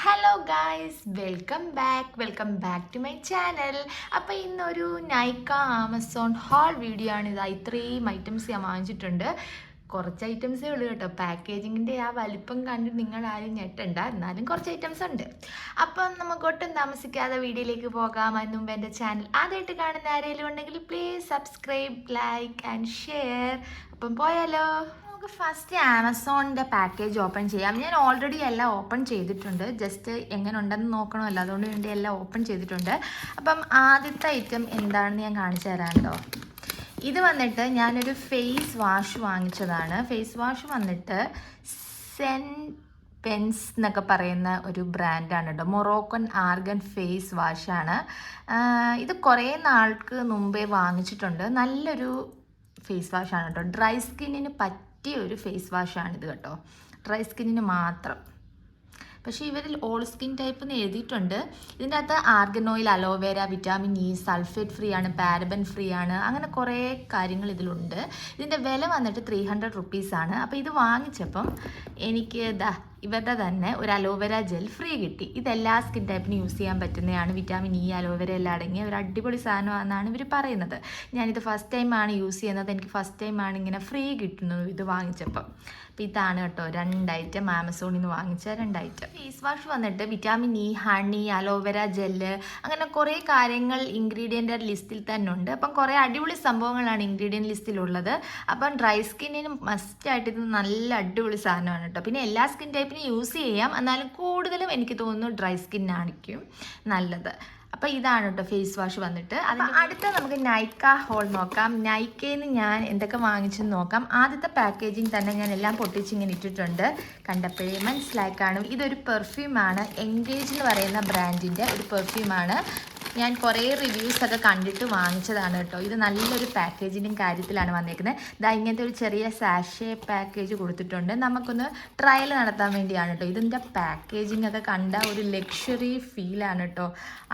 Hello guys, welcome back to my channel. അപ്പോൾ ഇന്നൊരു Nykaa Amazon whole video ആണ്. ഇത്രയും ഐറ്റംസ് ഞാൻ വാങ്ങിച്ചിട്ടുണ്ട്. കുറച്ച് ഐറ്റംസേ ഉള്ളൂ കേട്ടോ. പാക്കേജിങ്ങിൻ്റെ ആ വലിപ്പം കണ്ട് നിങ്ങൾ ആരും ഞെട്ടണ്ട, എന്നാലും കുറച്ച് ഐറ്റംസ് ഉണ്ട്. അപ്പം നമുക്ക് ഒട്ടും താമസിക്കാതെ വീഡിയോയിലേക്ക് പോകാം. അതിന് മുമ്പ് എൻ്റെ ചാനൽ ആദ്യമായിട്ട് കാണുന്ന ആരെങ്കിലും ഉണ്ടെങ്കിൽ please subscribe, like and share. അപ്പം പോയാലോ? നമുക്ക് ഫസ്റ്റ് ആമസോണിൻ്റെ പാക്കേജ് ഓപ്പൺ ചെയ്യാം. ഞാൻ ഓൾറെഡി എല്ലാം ഓപ്പൺ ചെയ്തിട്ടുണ്ട്. ജസ്റ്റ് എങ്ങനെ ഉണ്ടെന്ന് നോക്കണമല്ലോ, അതുകൊണ്ട് വേണ്ടി എല്ലാം ഓപ്പൺ ചെയ്തിട്ടുണ്ട്. അപ്പം ആദ്യത്തെ ഐറ്റം എന്താണെന്ന് ഞാൻ കാണിച്ചു തരാം കേട്ടോ. ഇത് വന്നിട്ട് ഞാനൊരു ഫേസ് വാഷ് വാങ്ങിച്ചതാണ്. ഫേസ് വാഷ് വന്നിട്ട് സെൻ പെൻസ് എന്നൊക്കെ പറയുന്ന ഒരു ബ്രാൻഡാണ് കേട്ടോ. മൊറോക്കൻ ആർഗൻ ഫേസ് വാഷാണ്. ഇത് കുറേ നാൾക്ക് മുമ്പേ വാങ്ങിച്ചിട്ടുണ്ട്. നല്ലൊരു ഫേസ് വാഷാണ് കേട്ടോ. ഡ്രൈ സ്കിന്നിന് പറ്റിയ ഒരു ഫേസ് വാഷാണിത് കേട്ടോ. ഡ്രൈ സ്കിന്നിന് മാത്രം. പക്ഷേ ഇവരിൽ ഓൾ സ്കിൻ ടൈപ്പ് എന്ന് എഴുതിയിട്ടുണ്ട്. ഇതിൻ്റെ അകത്ത് argan oil, aloe vera, vitamin E, sulphate free ആണ്, പാരബൻ ഫ്രീ ആണ്, അങ്ങനെ കുറേ കാര്യങ്ങൾ ഇതിലുണ്ട്. ഇതിൻ്റെ വില വന്നിട്ട് 300 റുപ്പീസാണ്. അപ്പോൾ ഇത് വാങ്ങിച്ചപ്പം എനിക്ക് ഇവരുടെ തന്നെ ഒരു അലോവേര ജെൽ ഫ്രീ കിട്ടി. ഇതെല്ലാ സ്കിൻ ടൈപ്പിന് യൂസ് ചെയ്യാൻ പറ്റുന്നതാണ്. വിറ്റാമിൻ ഇ, അലോവേര എല്ലാം അടങ്ങിയ ഒരു അടിപൊളി സാധനമാണെന്നാണ് ഇവർ പറയുന്നത്. ഞാനിത് ഫസ്റ്റ് ടൈമാണ് യൂസ് ചെയ്യുന്നത്. എനിക്ക് ഫസ്റ്റ് ടൈമാണ് ഇങ്ങനെ ഫ്രീ കിട്ടുന്നത് ഇത് വാങ്ങിച്ചപ്പം. അപ്പോൾ ഇതാണ് കേട്ടോ 2 ഐറ്റം, ആമസോണിൽ നിന്ന് വാങ്ങിച്ച 2 ഐറ്റം. ഫേസ് വാഷ് വന്നിട്ട് vitamin E, honey, aloe vera gel, അങ്ങനെ കുറേ കാര്യങ്ങൾ ഇൻഗ്രീഡിയൻ്റ് ലിസ്റ്റിൽ തന്നെ ഉണ്ട്. അപ്പം കുറേ അടിപൊളി സംഭവങ്ങളാണ് ഇൻഗ്രീഡിയൻറ്റ് ലിസ്റ്റിലുള്ളത്. അപ്പം ഡ്രൈ സ്കിന്നിന് മസ്റ്റായിട്ട് ഇത് നല്ല അടിപൊളി സാധനമാണ് കേട്ടോ. പിന്നെ എല്ലാ സ്കിൻ ടൈപ്പിന് യൂസ് ചെയ്യാം, എന്നാലും കൂടുതലും എനിക്ക് തോന്നുന്നു ഡ്രൈ സ്കിന്നായിരിക്കും നല്ലത്. അപ്പോൾ ഇതാണ് കേട്ടോ ഫേസ് വാഷ് വന്നിട്ട്. അടുത്ത നമുക്ക് നൈക്ക ഹോൾ നോക്കാം. നൈക്കയിൽ നിന്ന് ഞാൻ എന്തൊക്കെ വാങ്ങിച്ചെന്ന് നോക്കാം. ആദ്യത്തെ പാക്കേജിങ് തന്നെ ഞാൻ എല്ലാം പൊട്ടിച്ചിങ്ങനെ ഇട്ടിട്ടുണ്ട്. കണ്ടപ്പോഴേ മനസ്സിലായി കാണും. ഇതൊരു പെർഫ്യൂമാണ്. എൻഗേജ് എന്ന് പറയുന്ന ബ്രാൻഡിൻ്റെ ഒരു പെർഫ്യൂമാണ്. ഞാൻ കുറേ റിവ്യൂസൊക്കെ കണ്ടിട്ട് വാങ്ങിച്ചതാണ് കേട്ടോ. ഇത് നല്ലൊരു പാക്കേജിൻ്റെ കാര്യത്തിലാണ് വന്നേക്കുന്നത്. ഇങ്ങനത്തെ ഒരു ചെറിയ സാഷേ പാക്കേജ് കൊടുത്തിട്ടുണ്ട്. നമുക്കൊന്ന് ട്രയൽ നടത്താൻ വേണ്ടിയാണ് കേട്ടോ. ഇതിൻ്റെ പാക്കേജിങ് ഒക്കെ കണ്ട ഒരു ലക്ഷറി ഫീലാണ് കേട്ടോ.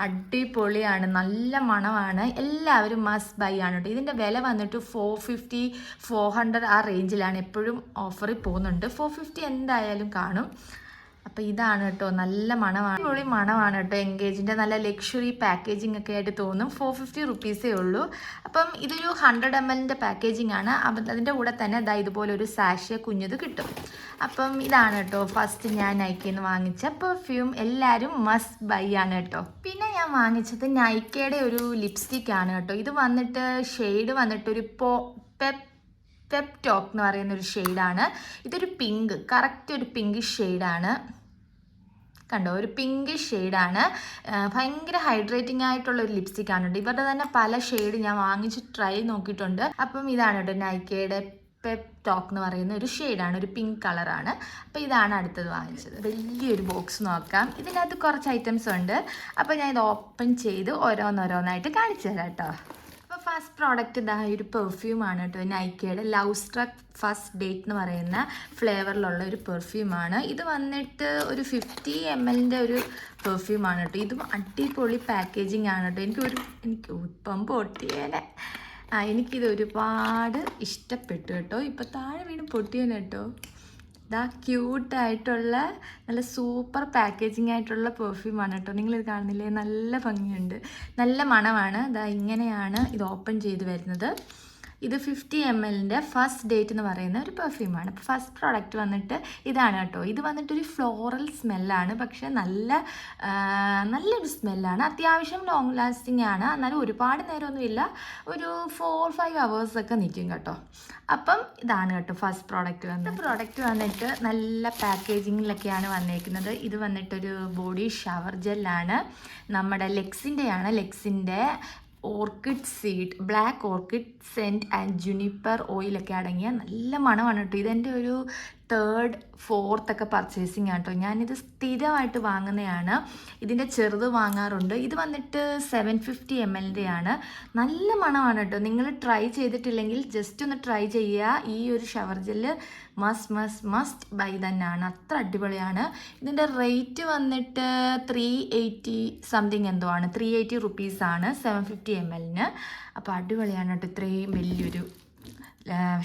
അടിപൊളിയാണ്, നല്ല മണമാണ്. എല്ലാവരും മസ്റ്റ് ബൈ ആണ് കേട്ടോ. ഇതിൻ്റെ വില വന്നിട്ട് 450, 400 ആ റേഞ്ചിലാണ്. എപ്പോഴും ഓഫറിൽ പോകുന്നുണ്ട്. 450 എന്തായാലും കാണും. അപ്പോൾ ഇതാണ് കേട്ടോ, നല്ല മണമാണ്, അടിപൊളി മണമാണ് കേട്ടോ. എൻഗേജിൻ്റെ നല്ല ലക്ഷറി പാക്കേജിങ് ഒക്കെ ആയിട്ട് തോന്നും. 450 റുപ്പീസേ ഉള്ളൂ. അപ്പം ഇതൊരു 100 ml പാക്കേജിങ് ആണ്. അപ്പം അതിൻ്റെ കൂടെ തന്നെ ഇതുപോലെ ഒരു സാഷെ കുഞ്ഞത് കിട്ടും. അപ്പം ഇതാണ് കേട്ടോ ഫസ്റ്റ് ഞാൻ നൈക്കയിൽ നിന്ന് വാങ്ങിച്ച പെർഫ്യൂം. എല്ലാവരും മസ്റ്റ് ബൈ ആണ് കേട്ടോ. പിന്നെ ഞാൻ വാങ്ങിച്ചത് നൈക്കയുടെ ഒരു ലിപ്സ്റ്റിക് ആണ് കേട്ടോ. ഇത് വന്നിട്ട് ഷെയ്ഡ് വന്നിട്ട് ഒരു പെപ് ടോക്ക് എന്ന് പറയുന്നൊരു ഷെയ്ഡാണ്. ഇതൊരു പിങ്ക്, കറക്റ്റ് ഒരു പിങ്ക് ഷെയ്ഡാണ്. കണ്ടോ, ഒരു പിങ്കിഷ് ഷെയ്ഡാണ്. ഭയങ്കര ഹൈഡ്രേറ്റിംഗ് ആയിട്ടുള്ള ഒരു ലിപ്സ്റ്റിക്കാണ് കേട്ടോ. ഇവരുടെ തന്നെ പല ഷെയ്ഡ് ഞാൻ വാങ്ങിച്ച് ട്രൈ നോക്കിയിട്ടുണ്ട്. അപ്പം ഇതാണ് കേട്ടോ നൈക്കയുടെ പെപ് ടോക്ക് എന്ന് പറയുന്ന ഒരു ഷെയ്ഡാണ്, ഒരു പിങ്ക് കളറാണ്. അപ്പോൾ ഇതാണ് അടുത്തത് വാങ്ങിച്ചത്. വലിയൊരു ബോക്സ് നോക്കാം. ഇതിനകത്ത് കുറച്ച് ഐറ്റംസ് ഉണ്ട്. അപ്പോൾ ഞാൻ ഇത് ഓപ്പൺ ചെയ്ത് ഓരോന്നോരോന്നായിട്ട് കാണിച്ചു തരാം കേട്ടോ. ഫസ്റ്റ് പ്രോഡക്റ്റ് ഒരു പെർഫ്യൂമാണ് കേട്ടോ. നൈക്കയുടെ ലവ് സ്ട്രക്ക് ഫസ്റ്റ് ഡേറ്റ് എന്ന് പറയുന്ന ഫ്ലേവറിലുള്ള ഒരു പെർഫ്യൂമാണ്. ഇത് വന്നിട്ട് ഒരു 50 ml ഒരു പെർഫ്യൂമാണ് കേട്ടോ. ഇതും അടിപൊളി പാക്കേജിങ് ആണ് കേട്ടോ. എനിക്ക് ഇപ്പം പൊട്ടിയേനെ. എനിക്കിത് ഒരുപാട് ഇഷ്ടപ്പെട്ടു കേട്ടോ. ഇപ്പം താഴെ വീണ് പൊട്ടിയേനെ കേട്ടോ. ക്യൂട്ടായിട്ടുള്ള നല്ല സൂപ്പർ പാക്കേജിങ് ആയിട്ടുള്ള പെർഫ്യൂമാണ് കേട്ടോ. നിങ്ങളിത് കാണുന്നില്ലേ, നല്ല ഭംഗിയുണ്ട്, നല്ല മണമാണ്. ഇങ്ങനെയാണ് ഇത് ഓപ്പൺ ചെയ്ത് വരുന്നത്. ഇത് 50 ml ഫസ്റ്റ് ഡേറ്റ് എന്ന് പറയുന്ന ഒരു പെർഫ്യൂമാണ്. അപ്പോൾ ഫസ്റ്റ് പ്രോഡക്റ്റ് വന്നിട്ട് ഇതാണ് കേട്ടോ. ഇത് വന്നിട്ടൊരു ഫ്ലോറൽ സ്മെല്ലാണ്, പക്ഷേ നല്ലൊരു സ്മെല്ലാണ്. അത്യാവശ്യം ലോങ് ലാസ്റ്റിംഗ് ആണ്. എന്നാലും ഒരുപാട് നേരമൊന്നുമില്ല, ഒരു 4-5 hours നിൽക്കും കേട്ടോ. അപ്പം ഇതാണ് കേട്ടോ ഫസ്റ്റ് പ്രോഡക്റ്റ് വന്നിട്ട് നല്ല പാക്കേജിങ്ങിലൊക്കെയാണ് വന്നേക്കുന്നത്. ഇത് വന്നിട്ടൊരു ബോഡി ഷവർ ജെല്ലാണ്. നമ്മുടെ ലെക്സിൻ്റെ orchid seed, black orchid scent and juniper ഓയിലൊക്കെ അടങ്ങിയ നല്ല മണമാണ് കേട്ടോ. ഇതെൻ്റെ ഒരു 3rd, 4th പർച്ചേസിങ് ആണ് കേട്ടോ. ഞാനിത് സ്ഥിരമായിട്ട് വാങ്ങുന്നതാണ്. ഇതിൻ്റെ ചെറുത് വാങ്ങാറുണ്ട്. ഇത് വന്നിട്ട് 750 ml ആണ്. നല്ല മണമാണ് കേട്ടോ. നിങ്ങൾ ട്രൈ ചെയ്തിട്ടില്ലെങ്കിൽ ജസ്റ്റ് ഒന്ന് ട്രൈ ചെയ്യുക. ഈ ഒരു ഷവർ ജെല്ല് മസ്റ്റ് ബൈ തന്നെയാണ്. അത്ര അടിപൊളിയാണ്. ഇതിൻ്റെ റേറ്റ് വന്നിട്ട് 380 സംതിങ് എന്തോ ആണ്. 380 റുപ്പീസാണ് 750 ml. അപ്പോൾ അടിപൊളിയാണ് കേട്ടോ. ഇത്രയും വലിയൊരു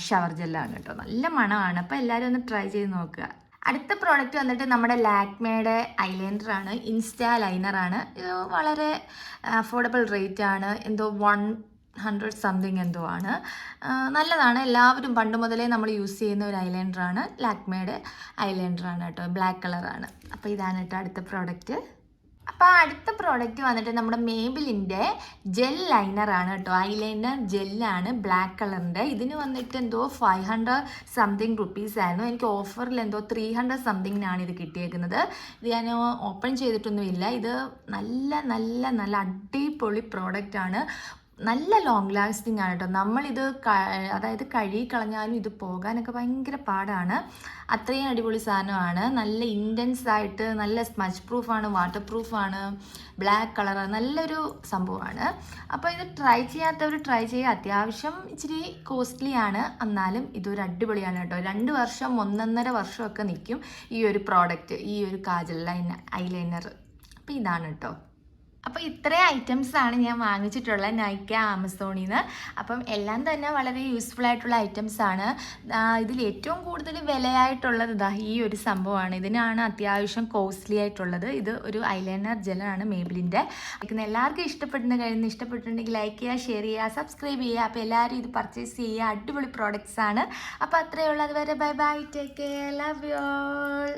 ഷവർ ജെല്ലാണ് കേട്ടോ. നല്ല മണമാണ്. അപ്പോൾ എല്ലാവരും ഒന്ന് ട്രൈ ചെയ്ത് നോക്കുക. അടുത്ത പ്രോഡക്റ്റ് വന്നിട്ട് നമ്മുടെ ലാക്മേയുടെ ഐലൈനറാണ്, ഇൻസ്റ്റാ ലൈനറാണ്. ഇത് വളരെ അഫോർഡബിൾ റേറ്റ് ആണ്, എന്തോ 100 സംതിങ് എന്തോ ആണ്. നല്ലതാണ്, എല്ലാവരും പണ്ട് മുതലേ നമ്മൾ യൂസ് ചെയ്യുന്ന ഒരു ഐലൈനറാണ്. ലാക്മേയുടെ ഐലൈനറാണ് കേട്ടോ, ബ്ലാക്ക് കളറാണ്. അപ്പോൾ ഇതാണ് കേട്ടോ അടുത്ത പ്രോഡക്റ്റ്. അപ്പോൾ അടുത്ത പ്രോഡക്റ്റ് വന്നിട്ട് നമ്മുടെ മേബിലിൻ്റെ ജെൽ ലൈനറാണ് കേട്ടോ. ഐലൈനർ ജെല്ലാണ്, ബ്ലാക്ക് കളറിൻ്റെ. ഇതിന് വന്നിട്ട് എന്തോ 500 സംതിങ് റുപ്പീസ് ആയിരുന്നു. എനിക്ക് ഓഫറിൽ എന്തോ 300 സംതിങ്ങിനാണ് ഇത് കിട്ടിയേക്കുന്നത്. ഇത് ഞാൻ ഓപ്പൺ ചെയ്തിട്ടൊന്നുമില്ല. ഇത് നല്ല നല്ല നല്ല അടിപൊളി പ്രോഡക്റ്റാണ്. നല്ല ലോങ് ലാസ്റ്റിംഗ് ആണ് കേട്ടോ. നമ്മളിത് അതായത് കഴുകി കളഞ്ഞാലും ഇത് പോകാനൊക്കെ ഭയങ്കര പാടാണ്. അത്രയും അടിപൊളി സാധനമാണ്. നല്ല ഇൻറ്റൻസ് ആയിട്ട് നല്ല സ്മച്ച് പ്രൂഫാണ്, വാട്ടർ പ്രൂഫാണ്, ബ്ലാക്ക് കളർ, നല്ലൊരു സംഭവമാണ്. അപ്പോൾ ഇത് ട്രൈ ചെയ്യാത്തവർ ട്രൈ ചെയ്യുക. അത്യാവശ്യം ഇച്ചിരി കോസ്റ്റ്ലി ആണ്, എന്നാലും ഇതൊരു അടിപൊളിയാണ് കേട്ടോ. 2 വർഷം 1.5 വർഷമൊക്കെ നിൽക്കും ഈ ഒരു പ്രോഡക്റ്റ്, ഈ ഒരു കാജൽ ഐലൈനർ. അപ്പോൾ ഇതാണ് കേട്ടോ. അപ്പോൾ ഇത്രയും ഐറ്റംസാണ് ഞാൻ വാങ്ങിച്ചിട്ടുള്ള നൈക്ക ആമസോണിൽ നിന്ന്. അപ്പം എല്ലാം തന്നെ വളരെ യൂസ്ഫുൾ ആയിട്ടുള്ള ഐറ്റംസാണ്. ഇതിൽ ഏറ്റവും കൂടുതൽ വിലയായിട്ടുള്ളത് ഇതാ ഈ ഒരു സംഭവമാണ്. ഇതിനാണ് അത്യാവശ്യം കോസ്റ്റ്ലി ആയിട്ടുള്ളത്. ഇത് ഒരു ഐലൈനർ ജെല്ലാണ് മേബിലിൻ്റെ. എല്ലാവർക്കും ഇഷ്ടപ്പെട്ടിട്ടുണ്ടെങ്കിൽ ലൈക്ക് ചെയ്യുക, ഷെയർ ചെയ്യുക, സബ്സ്ക്രൈബ് ചെയ്യുക. അപ്പോൾ എല്ലാവരും ഇത് പർച്ചേസ് ചെയ്യുക. അടിപൊളി പ്രോഡക്റ്റ്സ് ആണ്. അപ്പോൾ അത്രയേ ഉള്ളൂ. അതുവരെ bye bye, take care, love you all.